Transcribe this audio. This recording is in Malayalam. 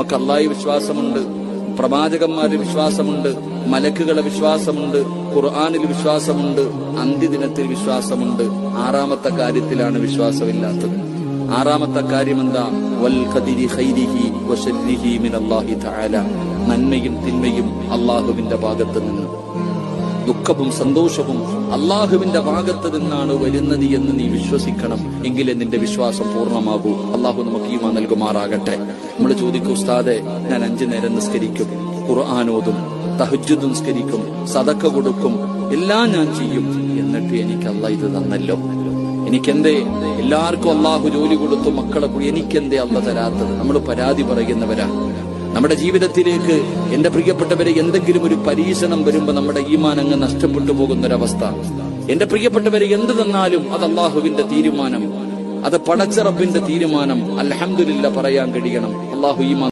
നമുക്ക് അല്ലാഹുവിൽ വിശ്വാസമുണ്ട്, പ്രവാചകന്മാരിൽ വിശ്വാസമുണ്ട്, മലക്കുകളെ വിശ്വാസമുണ്ട്, ഖുർആനിൽ വിശ്വാസമുണ്ട്, അന്ത്യദിനത്തിൽ വിശ്വാസമുണ്ട്. ആറാമത്തെ കാര്യത്തിലാണ് വിശ്വാസമില്ലാത്തത്. ആറാമത്തെ കാര്യം എന്താ? വൽ ഖദരി ഖൈരിഹി വശർരിഹി മിനല്ലാഹി തആല. നന്മയും തിന്മയും അല്ലാഹുവിന്റെ ഭാഗത്ത് നിന്ന്, ദുഃഖവും സന്തോഷവും അല്ലാഹുവിന്റെ ഭാഗത്ത് നിന്നാണ് വരുന്നത് എന്ന് നീ വിശ്വസിക്കണം. എങ്കിലേ നിന്റെ വിശ്വാസം പൂർണ്ണമാകൂ. അല്ലാഹു നമുക്ക് ഈമാൻ നൽകുമാറാകട്ടെ. നമ്മൾ ചോദിക്കും, ഉസ്താദെ, ഞാൻ 5 നേരം നിസ്കരിക്കും, ഖുർആനോതും, തഹജ്ജുദ് നിസ്കരിക്കും, സദഖ കൊടുക്കും, എല്ലാം ഞാൻ ചെയ്യും, എന്നിട്ട് എനിക്ക് അല്ലാഹ് ഇത് തന്നല്ലോ, എനിക്കെന്തേ? എല്ലാവർക്കും അല്ലാഹു ജോലി കൊടുത്തു, മക്കളെ കൂടി, എനിക്കെന്തേ അല്ലാഹ് തരാത്തത്? നമ്മൾ പരാതി പറയുന്നവരാ. നമ്മുടെ ജീവിതത്തിലേക്ക് എന്റെ പ്രിയപ്പെട്ടവരെ എന്തെങ്കിലും ഒരു പരീക്ഷണം വരുമ്പോ നമ്മുടെ ഈമാൻ അങ്ങ് നഷ്ടപ്പെട്ടു പോകുന്നൊരവസ്ഥ. എന്റെ പ്രിയപ്പെട്ടവരെ എന്ത് തന്നാലും അത് അല്ലാഹുവിന്റെ തീരുമാനം, അത് പടച്ച റബ്ബിന്റെ തീരുമാനം. അൽഹംദുലില്ലാഹ് പറയാൻ കഴിയണം. അല്ലാഹു ഈമാൻ